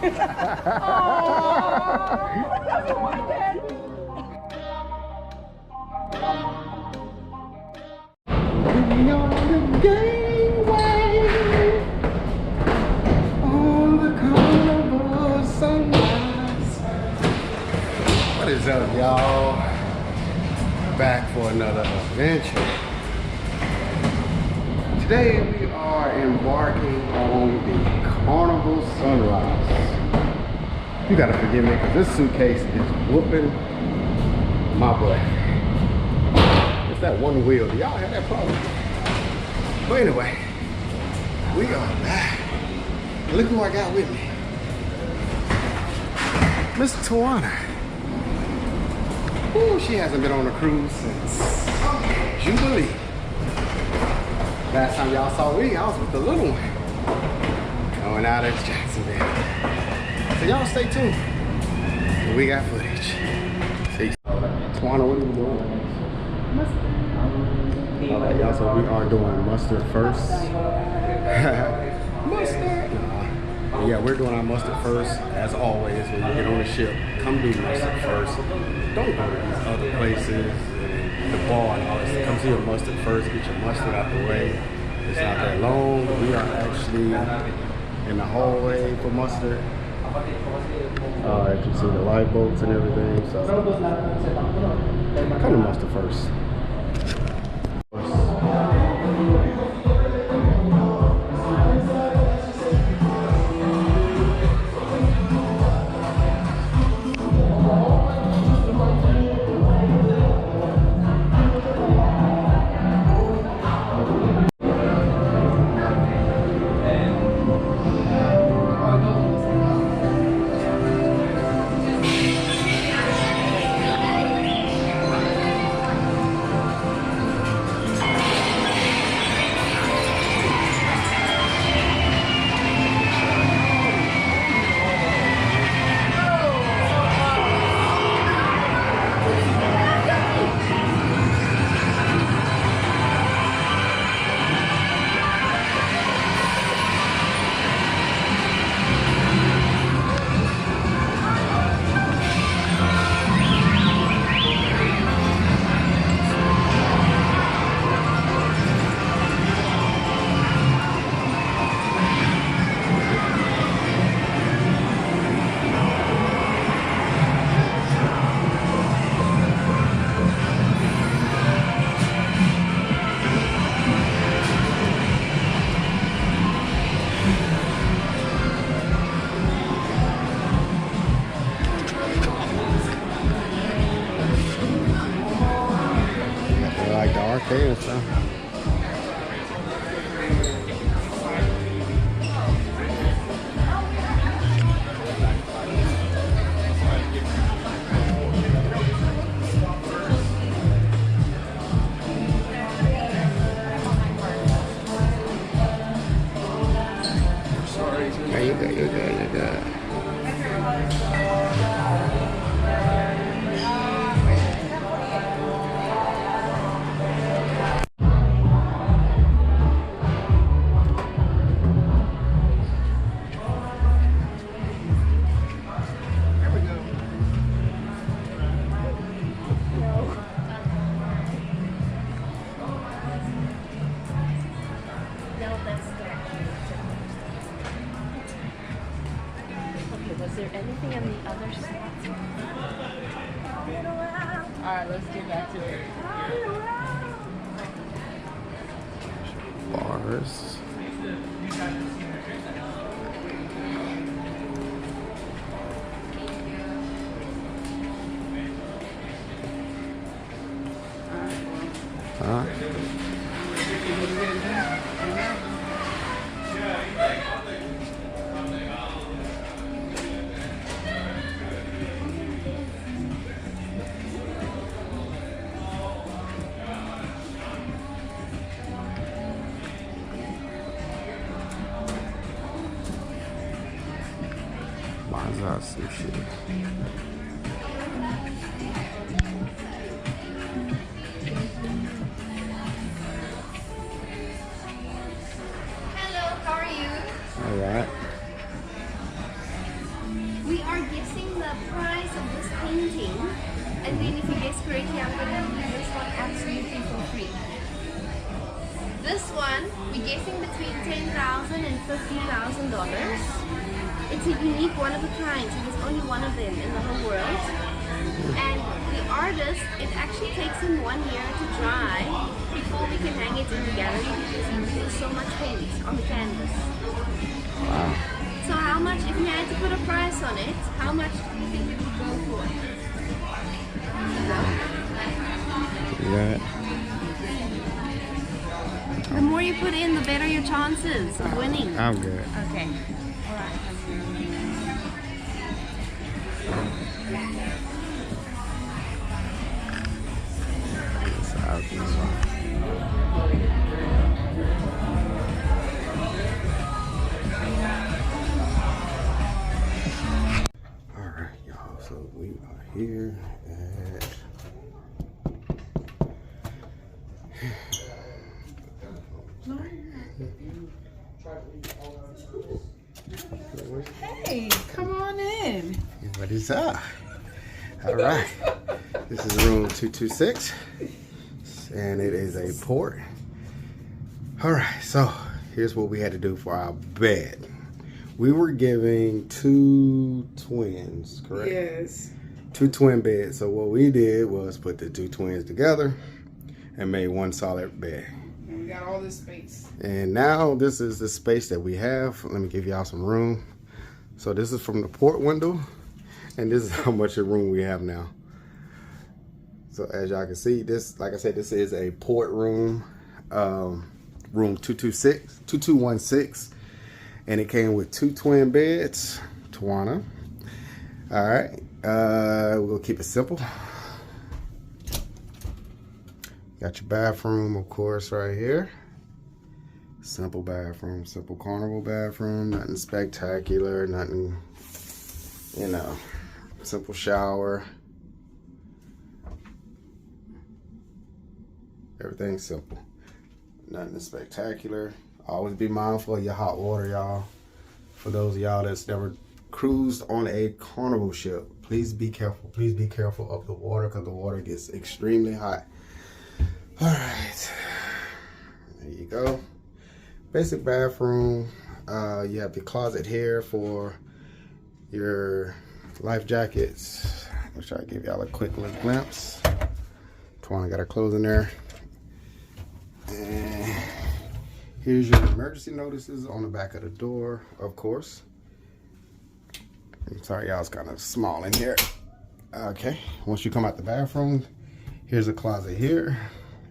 We on the gateway on the Carnival sunrise. What is up, y'all? Back for another adventure. Today we are embarking on the Carnival sunrise. You gotta forgive me because this suitcase is whooping my butt. It's that one wheel. Do y'all have that problem? But anyway, we are back. Look who I got with me. Miss Tawana. Ooh, she hasn't been on a cruise since Jubilee. Last time y'all saw me, I was with the little one. Oh, and now that's Jacksonville. So y'all stay tuned. We got footage. See. Tawana, what are we doing? Mustard. Alright, y'all, so we are doing mustard first. Mustard! Nah. Yeah, we're doing our mustard first. As always, when you get on the ship, come do mustard first. Don't go to these other places, the bar and all this. Come see your mustard first, get your mustard out the way. It's not that long. We are actually in the hallway for mustard. You see the light bolts and everything. So come to mustard first. Okay, and stuff. You're good. Was there anything on the other side? Alright, let's get back to it. Bars. Huh? Sushi. Hello, how are you? All right. guessed correctly, I'm going to use this one absolutely for free. This one, we're guessing between $10,000 and $50,000. It's a unique one of a kind, so there's only one of them in the whole world. And the artist, it actually takes him 1 year to dry before we can hang it in the gallery because he uses so much paint on the canvas. Wow. So how much, if you had to put a price on it, how much do you think it would go for? Yeah. The more you put in, the better your chances of winning. I'm good. Okay. All right. Alright, y'all, so we are here at Hey, come on in. what is up? Alright. This is room 226. And it is a port. Alright, so here's what we had to do for our bed. We were giving 2 twins, correct? Yes. 2 twin beds. So what we did was put the 2 twins together and made 1 solid bed. And we got all this space. And now this is the space that we have. Let me give y'all some room. So this is from the port window, and this is how much of room we have now. So as y'all can see, this, like I said, this is a port room, room 2216, and it came with 2 twin beds. Tawana. All right, we're gonna keep it simple. Got your bathroom, of course, right here. Simple bathroom, simple Carnival bathroom, nothing spectacular, nothing, you know, simple shower. Everything's simple, nothing spectacular. Always be mindful of your hot water, y'all. For those of y'all that's never cruised on a Carnival ship, please be careful. Please be careful of the water because the water gets extremely hot. All right, there you go. Basic bathroom. You have the closet here for your life jackets. I'll try to give y'all a quick little glimpse. Tawana got her clothes in there. And here's your emergency notices on the back of the door, of course. I'm sorry, y'all, it's kind of small in here. Okay, once you come out the bathroom, here's a closet here,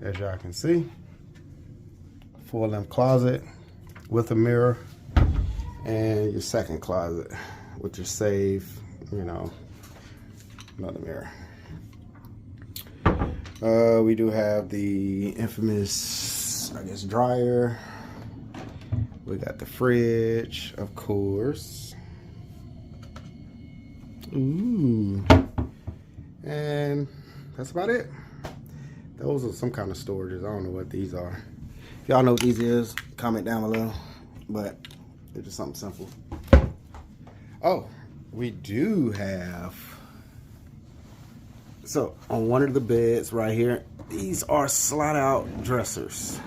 as y'all can see. Full-length closet with a mirror, and your second closet with your safe, you know, another mirror. We do have the infamous, I guess, dryer. We got the fridge, of course. Ooh. And that's about it. Those are some kind of storages. I don't know what these are. If y'all know what these is, comment down below. But they're just something simple. Oh, we do have, so on one of the beds right here, these are slide out dressers.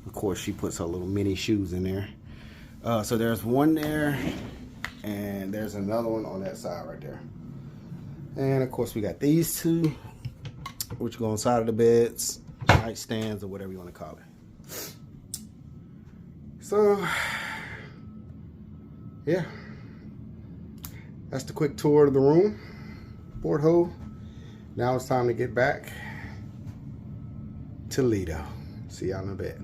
Of course, she puts her little mini shoes in there. So there's one there, and there's another one on that side right there. And of course, we got these 2, which go on side of the beds, nightstands, or whatever you want to call it. So, yeah, that's the quick tour of the room, porthole. Now it's time to get back to Lido. See y'all in a bit.